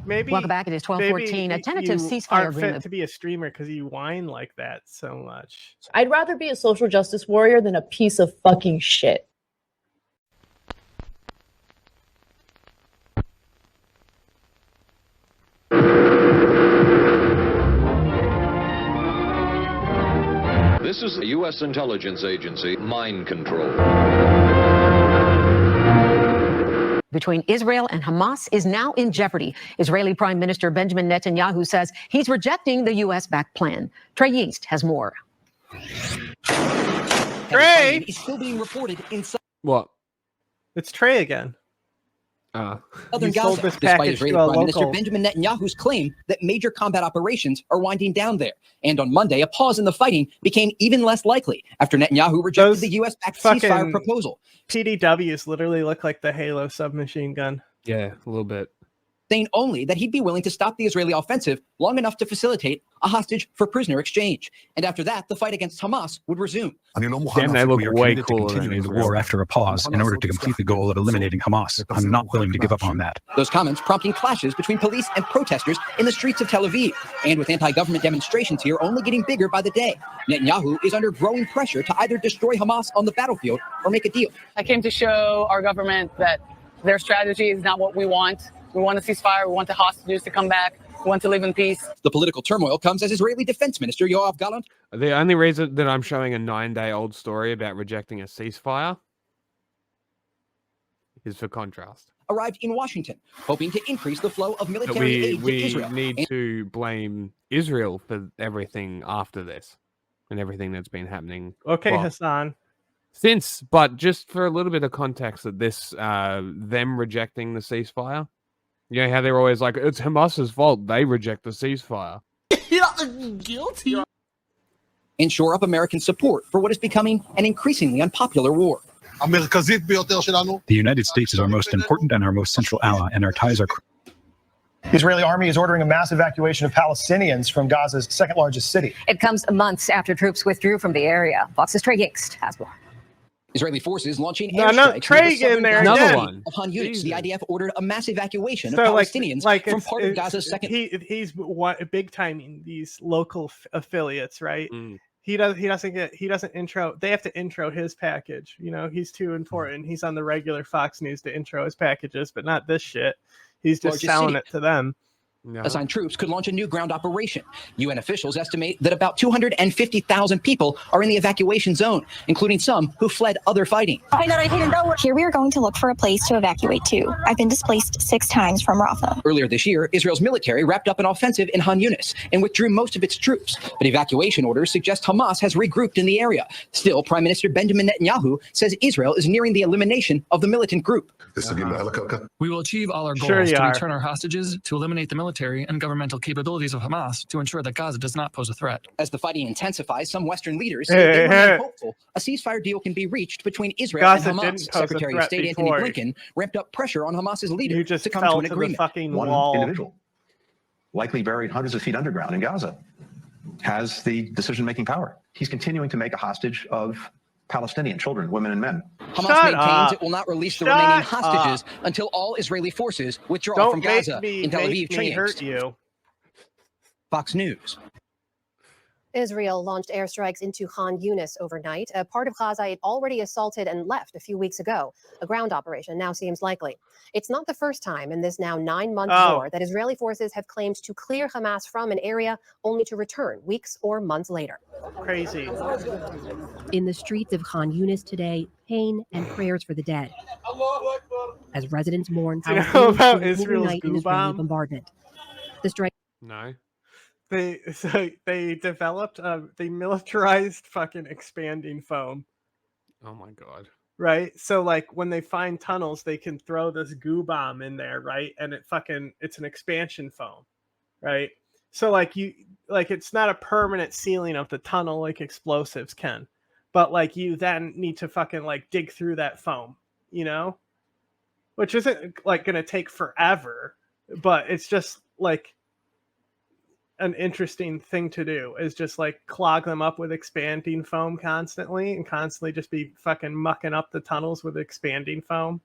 Welcome back. It is 12:14. A tentative ceasefire agreement. Fit to be a streamer because you whine like that so much. I'd rather be a social justice warrior than a piece of fucking shit. This is the U.S. intelligence agency, mind control. Between Israel and Hamas is now in jeopardy. Israeli Prime Minister Benjamin Netanyahu says he's rejecting the U.S.-backed plan. Trey Yeast has more. Trey is still being reported in what? It's Trey again. Southern Gaza, despite Israeli Prime Minister Benjamin Netanyahu's claim that major combat operations are winding down there. And on Monday, a pause in the fighting became even less likely after Netanyahu rejected the U.S.-backed ceasefire proposal. PDWs literally look like the Halo submachine gun. Yeah, a little bit. Saying only that he'd be willing to stop the Israeli offensive long enough to facilitate a hostage for prisoner exchange. And after that, the fight against Hamas would resume. Damn, they look way cooler than continuing the war after a pause in order to complete the goal of eliminating Hamas. I'm not willing to give up on that. Those comments prompting clashes between police and protesters in the streets of Tel Aviv. And with anti-government demonstrations here only getting bigger by the day, Netanyahu is under growing pressure to either destroy Hamas on the battlefield or make a deal. I came to show our government that their strategy is not what we want. We want a ceasefire. We want the hostages to come back. We want to live in peace. The political turmoil comes as Israeli Defense Minister Yoav Gallant. The only reason that I'm showing a 9-day-old story about rejecting a ceasefire is for contrast. Arrived in Washington, hoping to increase the flow of military aid to Israel. We need to blame Israel for everything after this and everything that's been happening. Okay, Hassan. But just for a little bit of context that this, them rejecting the ceasefire, you know how they're always like, it's Hamas's fault, they reject the ceasefire. Guilty. And shore up American support for what is becoming an increasingly unpopular war. The United States is our most important and our most central ally, and our ties are... The Israeli army is ordering a mass evacuation of Palestinians from Gaza's second largest city. It comes months after troops withdrew from the area. Fox's Trey Yeast has more. Israeli forces launching airstrikes of Han Yunis. The IDF ordered a mass evacuation of Palestinians from part of Gaza's second. He's big timing these local affiliates, right? He doesn't intro. They have to intro his package. You know, he's too important. He's on the regular Fox News to intro his packages, but not this shit. He's just selling it to them. Assigned troops could launch a new ground operation. UN officials estimate that about 250,000 people are in the evacuation zone, including some who fled other fighting. Here we are going to look for a place to evacuate to. I've been displaced 6 times from Rafah. Earlier this year, Israel's military wrapped up an offensive in Han Yunis and withdrew most of its troops. But evacuation orders suggest Hamas has regrouped in the area. Still, Prime Minister Benjamin Netanyahu says Israel is nearing the elimination of the militant group. We will achieve all our goals to return our hostages, to eliminate the military and governmental capabilities of Hamas, to ensure that Gaza does not pose a threat. As the fighting intensifies, some Western leaders say they remain hopeful a ceasefire deal can be reached between Israel Gaza and Hamas. Secretary of State before. Anthony Blinken ramped up pressure on Hamas's leader to come to an agreement. One individual, likely buried hundreds of feet underground in Gaza, has the decision-making power. He's continuing to make a hostage of Palestinian children, women, and men. Hamas maintains it will not release the remaining hostages until all Israeli forces withdraw from Gaza in Tel Aviv training. Fox News. Israel launched airstrikes into Khan Yunis overnight, a part of Gaza it already assaulted and left a few weeks ago. A ground operation now seems likely. It's not the first time in this now 9-month war that Israeli forces have claimed to clear Hamas from an area only to return weeks or months later. Crazy. In the streets of Khan Yunis today, pain and prayers for the dead, as residents mourn about Israel's goo bomb bombardment. The strike. No. They developed they militarized fucking expanding foam. Oh my god. Right? So like when they find tunnels, they can throw this goo bomb in there, right? And it's an expansion foam, right? So it's not a permanent sealing of the tunnel like explosives can. But like you then need to fucking like dig through that foam, you know? Which isn't like gonna take forever, but it's just like an interesting thing to do is just like clog them up with expanding foam constantly and constantly just be fucking mucking up the tunnels with expanding foam.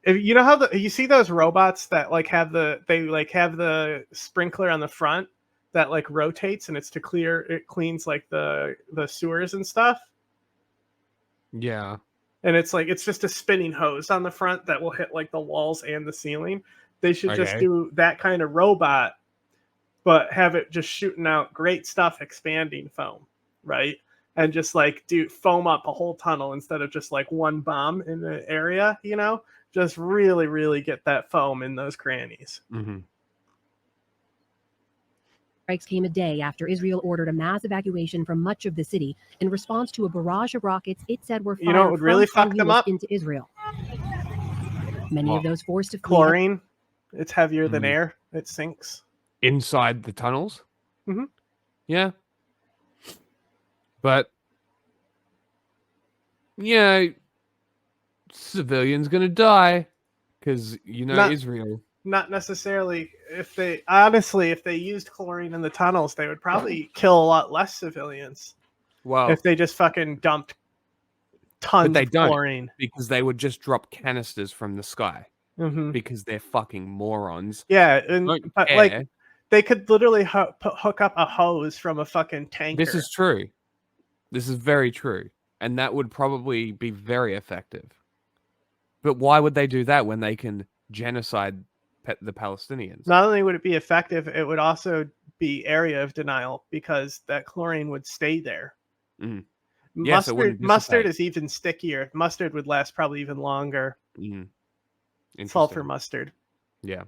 If, you know how you see those robots that like have the sprinkler on the front that like rotates and it's it cleans like the sewers and stuff. Yeah. And it's like it's just a spinning hose on the front that will hit like the walls and the ceiling. They should just do that kind of robot, but have it just shooting out great stuff, expanding foam, right? And just like foam up a whole tunnel instead of just like one bomb in the area, you know? Just really, really get that foam in those crannies. Mm-hmm. Strikes came a day after Israel ordered a mass evacuation from much of the city in response to a barrage of rockets it said were fired what would really fuck them up? into Israel. Many of those forced to flee. Chlorine. It's heavier than air. It sinks. Inside the tunnels? Mm-hmm. Yeah. But, yeah, civilians going to die because, Israel. Not necessarily. If they used chlorine in the tunnels, they would probably kill a lot less civilians. Well, if they just fucking dumped tons of chlorine. Because they would just drop canisters from the sky. Mm-hmm. Because they're fucking morons. Yeah, but like they could literally hook up a hose from a fucking tanker. This is true. This is very true. And that would probably be very effective. But why would they do that when they can genocide the Palestinians? Not only would it be effective, it would also be area of denial because that chlorine would stay there. Mm. Mustard is even stickier. Mustard would last probably even longer. Mm. Sulphur mustard. Yeah.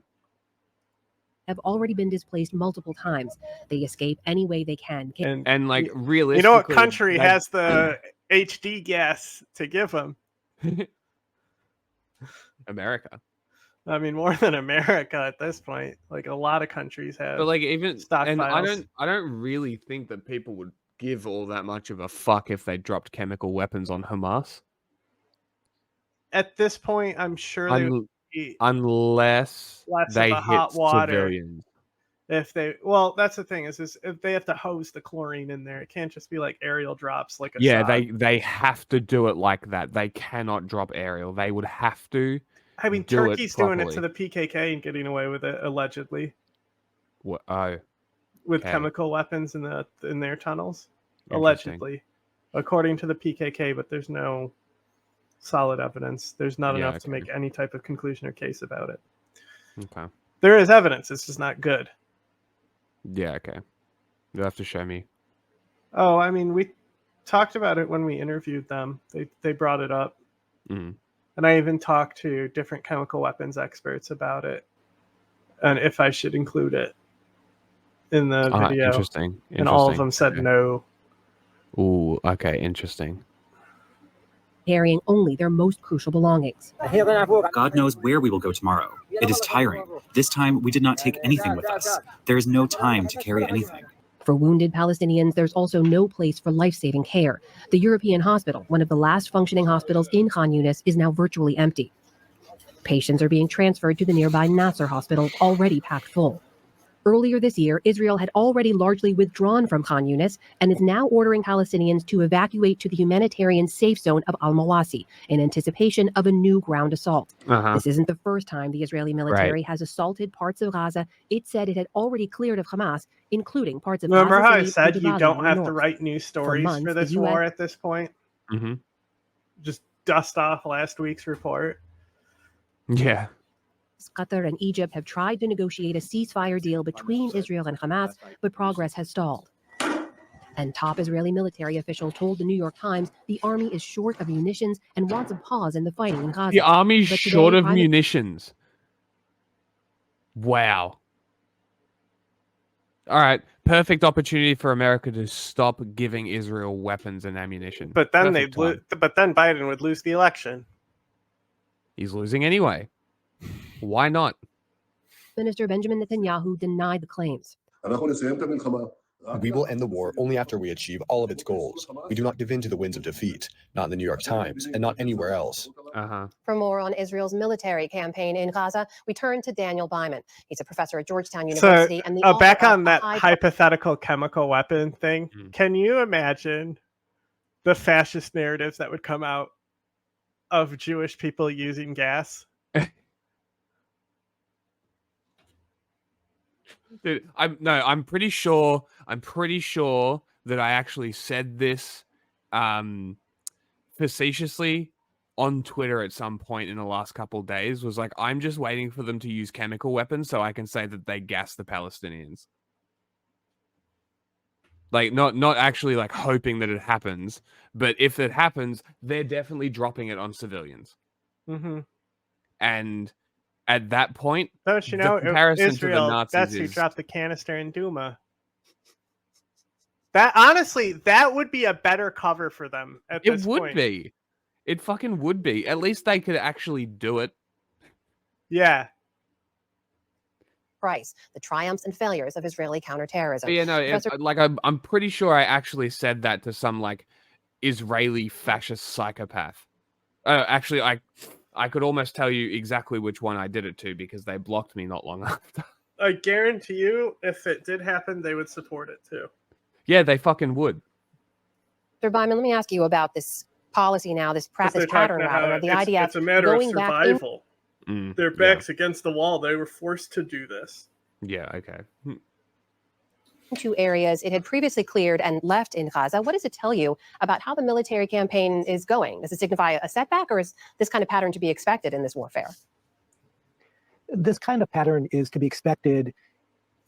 Have already been displaced multiple times. They escape any way they can. And like realistically, you know what country has the HD gas to give them? America. I mean, more than America at this point. Like a lot of countries have. But like even stockpiles. and I don't really think that people would give all that much of a fuck if they dropped chemical weapons on Hamas. At this point, I'm sure they would be unless they hit civilians. That's the thing is if they have to hose the chlorine in there, it can't just be like aerial drops like they have to do it like that. They cannot drop aerial. They would have to. I mean, Turkey's doing it to the PKK and getting away with it allegedly. What? Oh, with chemical weapons in their tunnels, allegedly, according to the PKK. But there's no solid evidence. There's not enough to make any type of conclusion or case about it. Okay. There is evidence. It's just not good. Yeah. Okay. You'll have to show me. Oh, I mean, we talked about it when we interviewed them. They brought it up. Mm-hmm. And I even talked to different chemical weapons experts about it, and if I should include it in the video. Interesting. And all of them said no. Ooh, okay, interesting. Carrying only their most crucial belongings. God knows where we will go tomorrow. It is tiring. This time, we did not take anything with us. There is no time to carry anything. For wounded Palestinians, there's also no place for life-saving care. The European hospital, one of the last functioning hospitals in Khan Yunis, is now virtually empty. Patients are being transferred to the nearby Nasser hospital, already packed full. Earlier this year, Israel had already largely withdrawn from Khan Yunis and is now ordering Palestinians to evacuate to the humanitarian safe zone of al-Mawasi in anticipation of a new ground assault. This isn't the first time the Israeli military has assaulted parts of Gaza it said it had already cleared of Hamas, including parts of Remember Gaza how I City, said you Gaza don't have north. to write news stories for this war at this point? Mm-hmm. Just dust off last week's report. Yeah. Qatar and Egypt have tried to negotiate a ceasefire deal between Israel and Hamas, but progress has stalled. And top Israeli military official told the New York Times the army is short of munitions and wants a pause in the fighting in Gaza. The army's short of munitions. Wow. All right, perfect opportunity for America to stop giving Israel weapons and ammunition. But then but then Biden would lose the election. He's losing anyway. Why not? Minister Benjamin Netanyahu denied the claims. We will end the war only after we achieve all of its goals. We do not give in to the winds of defeat, not in the New York Times, and not anywhere else. For more on Israel's military campaign in Gaza, we turn to Daniel Byman. He's a professor at Georgetown University. And the back on that hypothetical chemical weapon thing, can you imagine the fascist narratives that would come out of Jewish people using gas? Dude, I'm pretty sure that I actually said this facetiously on Twitter at some point in the last couple of days. Was like, I'm just waiting for them to use chemical weapons so I can say that they gassed the Palestinians. Like, not actually like hoping that it happens, but if it happens, they're definitely dropping it on civilians. Mm-hmm. And at that point, don't you know, the comparison Israel, to the Nazis that's who is... dropped the canister in Duma. That honestly, that would be a better cover for them at this point. It would be. It fucking would be. At least they could actually do it. Yeah. Price, the triumphs and failures of Israeli counterterrorism. Yeah, no, I'm pretty sure I actually said that to some like Israeli fascist psychopath. Actually, I could almost tell you exactly which one I did it to because they blocked me not long after. I guarantee you, if it did happen, they would support it too. Yeah, they fucking would. Mr. Byman, let me ask you about this policy now, this pattern rather, of the IDF. It's a matter of going survival. Their backs against the wall. They were forced to do this. Yeah, okay. Two areas it had previously cleared and left in Gaza. What does it tell you about how the military campaign is going? Does it signify a setback, or is this kind of pattern to be expected in this warfare? This kind of pattern is to be expected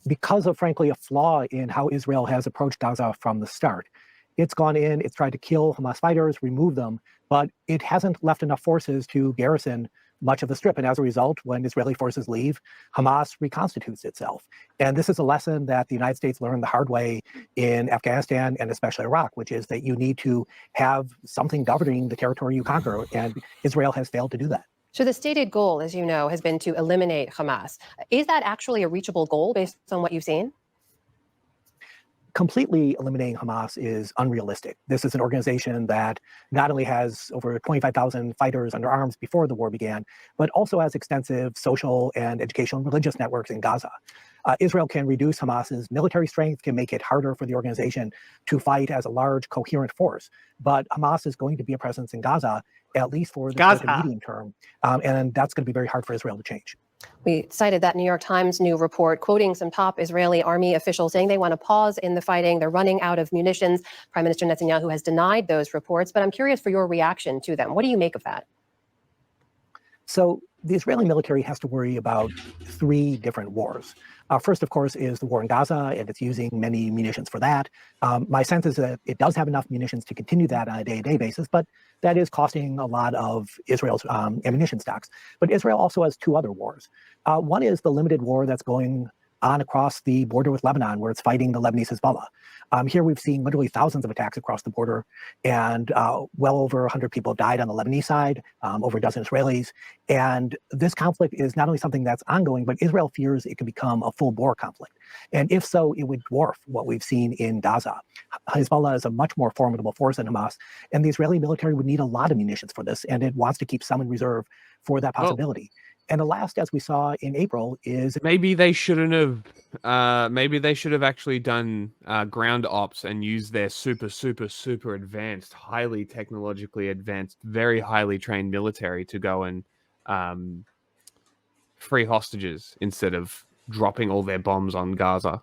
because of, frankly, a flaw in how Israel has approached Gaza from the start. It's gone in, it's tried to kill Hamas fighters, remove them, but it hasn't left enough forces to garrison much of the strip. And as a result, when Israeli forces leave, Hamas reconstitutes itself. And this is a lesson that the United States learned the hard way in Afghanistan and especially Iraq, which is that you need to have something governing the territory you conquer. And Israel has failed to do that. So the stated goal, as you know, has been to eliminate Hamas. Is that actually a reachable goal based on what you've seen? Completely eliminating Hamas is unrealistic. This is an organization that not only has over 25,000 fighters under arms before the war began, but also has extensive social and educational and religious networks in Gaza. Israel can reduce Hamas's military strength, can make it harder for the organization to fight as a large, coherent force. But Hamas is going to be a presence in Gaza, at least for the short and medium term. And that's going to be very hard for Israel to change. We cited that New York Times new report quoting some top Israeli army officials saying they want to pause in the fighting. They're running out of munitions. Prime Minister Netanyahu has denied those reports, but I'm curious for your reaction to them. What do you make of that? So the Israeli military has to worry about three different wars. First, of course, is the war in Gaza, and it's using many munitions for that. My sense is that it does have enough munitions to continue that on a day-to-day basis, but that is costing a lot of Israel's ammunition stocks. But Israel also has two other wars. One is the limited war that's going on across the border with Lebanon, where it's fighting the Lebanese Hezbollah. Here we've seen literally thousands of attacks across the border, and well over 100 people died on the Lebanese side, over a dozen Israelis. And this conflict is not only something that's ongoing, but Israel fears it could become a full-bore conflict. And if so, it would dwarf what we've seen in Gaza. Hezbollah is a much more formidable force than Hamas, and the Israeli military would need a lot of munitions for this, and it wants to keep some in reserve for that possibility. And the last, as we saw in April, is maybe they shouldn't have. Maybe they should have actually done ground ops and used their super advanced, highly technologically advanced, very highly trained military to go and free hostages instead of dropping all their bombs on Gaza.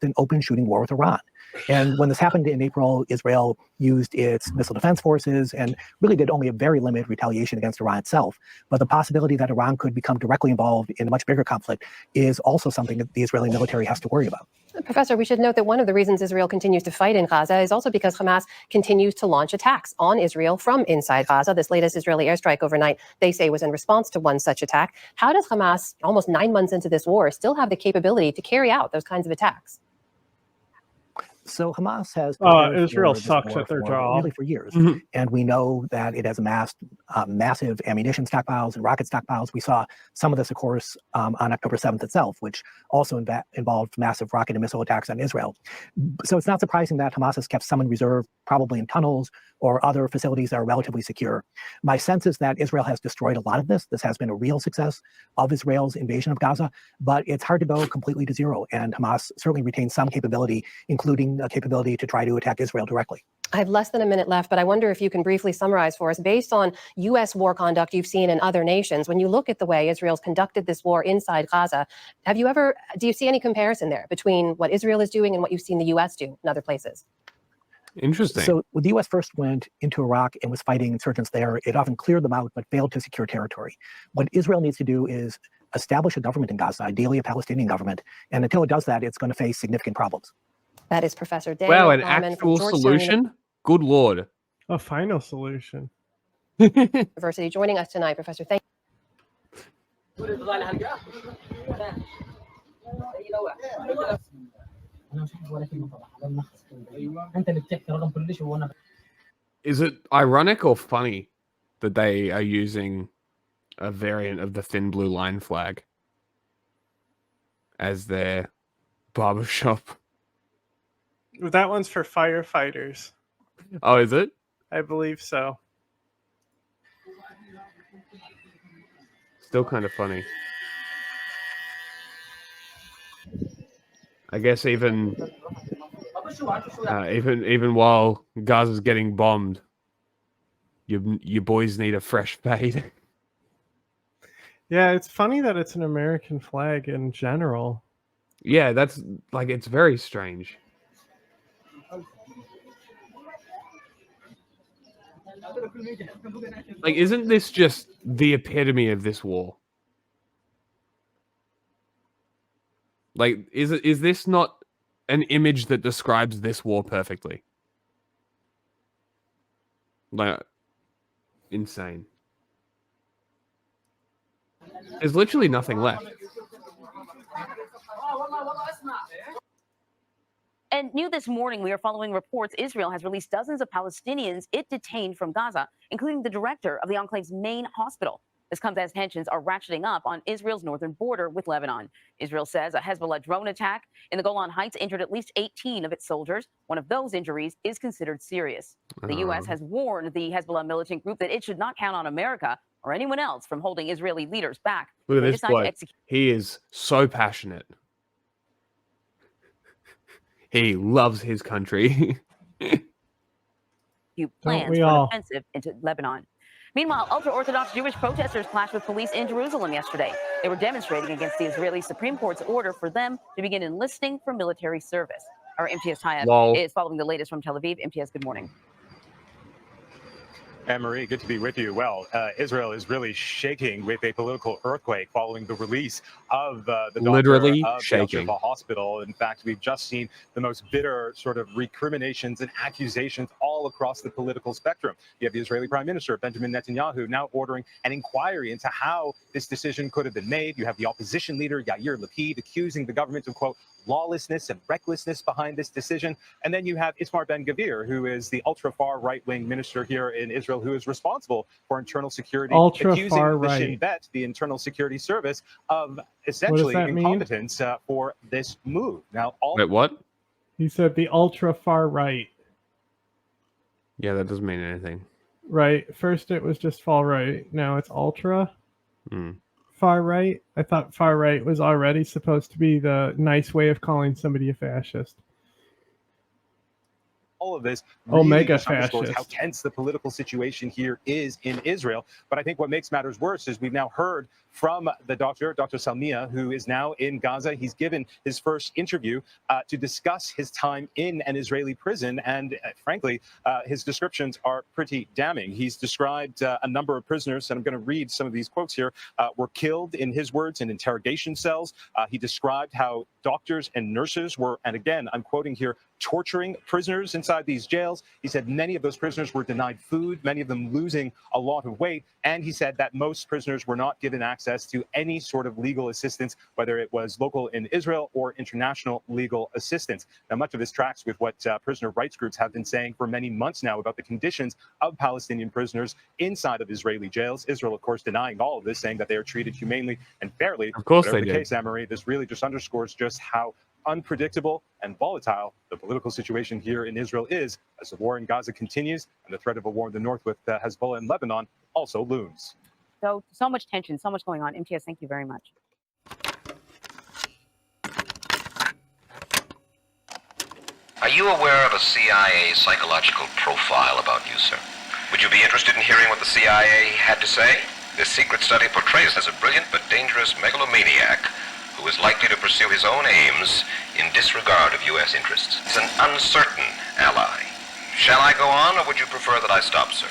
An open shooting war with Iran. And when this happened in April, Israel used its missile defense forces and really did only a very limited retaliation against Iran itself. But the possibility that Iran could become directly involved in a much bigger conflict is also something that the Israeli military has to worry about. Professor, we should note that one of the reasons Israel continues to fight in Gaza is also because Hamas continues to launch attacks on Israel from inside Gaza. This latest Israeli airstrike overnight, they say, was in response to one such attack. How does Hamas, almost 9 months into this war, still have the capability to carry out those kinds of attacks? So Hamas has Israel sucks at their job really for years, and we know that it has amassed massive ammunition stockpiles and rocket stockpiles. We saw some of this, of course, on October 7th itself, which also involved massive rocket and missile attacks on Israel. So it's not surprising that Hamas has kept some in reserve, probably in tunnels or other facilities that are relatively secure. My sense is that Israel has destroyed a lot of this. This has been a real success of Israel's invasion of Gaza, but it's hard to go completely to zero. And Hamas certainly retains some capability, including Iranian capability to try to attack Israel directly. I have less than a minute left, but I wonder if you can briefly summarize for us, based on U.S. war conduct you've seen in other nations, when you look at the way Israel's conducted this war inside Gaza, do you see any comparison there between what Israel is doing and what you've seen the U.S. do in other places? Interesting. So when the U.S. first went into Iraq and was fighting insurgents there, it often cleared them out but failed to secure territory. What Israel needs to do is establish a government in Gaza, ideally a Palestinian government, and until it does that, it's going to face significant problems. That is Professor Daniel. Wow, an actual solution? Good Lord. A final solution. University joining us tonight, Professor. Thank you. Is it ironic or funny that they are using a variant of the thin blue line flag as their barbershop? That one's for firefighters. Oh, is it? I believe so. Still kind of funny. I guess even while Gaza's getting bombed, you boys need a fresh fade. Yeah, it's funny that it's an American flag in general. Yeah, that's like, it's very strange. Like, isn't this just the epitome of this war? Like, is this not an image that describes this war perfectly? Like, insane. There's literally nothing left. And new this morning, we are following reports Israel has released dozens of Palestinians it detained from Gaza, including the director of the enclave's main hospital. This comes as tensions are ratcheting up on Israel's northern border with Lebanon. Israel says a Hezbollah drone attack in the Golan Heights injured at least 18 of its soldiers. One of those injuries is considered serious. The U.S. has warned the Hezbollah militant group that it should not count on America or anyone else from holding Israeli leaders back. Look at this bloke. He is so passionate. He loves his country. Plans for an offensive into Lebanon. Meanwhile, ultra-Orthodox Jewish protesters clashed with police in Jerusalem yesterday. They were demonstrating against the Israeli Supreme Court's order for them to begin enlisting for military service. Our MTS Tayeb is following the latest from Tel Aviv. MTS, good morning. Anne-Marie, good to be with you. Well, Israel is really shaking with a political earthquake following the release of the doctor of the Al-Shifa hospital. In fact, we've just seen the most bitter sort of recriminations and accusations all across the political spectrum. You have the Israeli Prime Minister, Benjamin Netanyahu, now ordering an inquiry into how this decision could have been made. You have the opposition leader, Yair Lapid, accusing the government of, quote, lawlessness and recklessness behind this decision. And then you have Itamar Ben-Gvir, who is the ultra-far right-wing minister here in Israel, who is responsible for internal security, accusing the Shin Bet, the internal security service, of essentially incompetence for this move. Now, Wait, what? He said the ultra-far right. Yeah, that doesn't mean anything. Right. First it was just far right. Now it's ultra. Far right. I thought far right was already supposed to be the nice way of calling somebody a fascist. All of this really Omega underscores fascist. how tense the political situation here is in Israel. But I think what makes matters worse is we've now heard from the doctor, Dr. Salmiya, who is now in Gaza. He's given his first interview to discuss his time in an Israeli prison. And frankly, his descriptions are pretty damning. He's described a number of prisoners, and I'm going to read some of these quotes here, were killed, in his words, in interrogation cells. He described how doctors and nurses were, and again, I'm quoting here, torturing prisoners inside these jails. He said many of those prisoners were denied food, many of them losing a lot of weight. And he said that most prisoners were not given access to any sort of legal assistance, whether it was local in Israel or international legal assistance. Now, much of this tracks with what prisoner rights groups have been saying for many months now about the conditions of Palestinian prisoners inside of Israeli jails. Israel, of course, denying all of this, saying that they are treated humanely and fairly. Of course Whatever they the did. case, Anne-Marie, this really just underscores just how unpredictable and volatile the political situation here in Israel is as the war in Gaza continues and the threat of a war in the north with Hezbollah and Lebanon also looms. So much tension, so much going on. MTS, thank you very much. Are you aware of a CIA psychological profile about you, sir? Would you be interested in hearing what the CIA had to say? This secret study portrays as a brilliant but dangerous megalomaniac who is likely to pursue his own aims in disregard of U.S. interests. He's an uncertain ally. Shall I go on, or would you prefer that I stop, sir?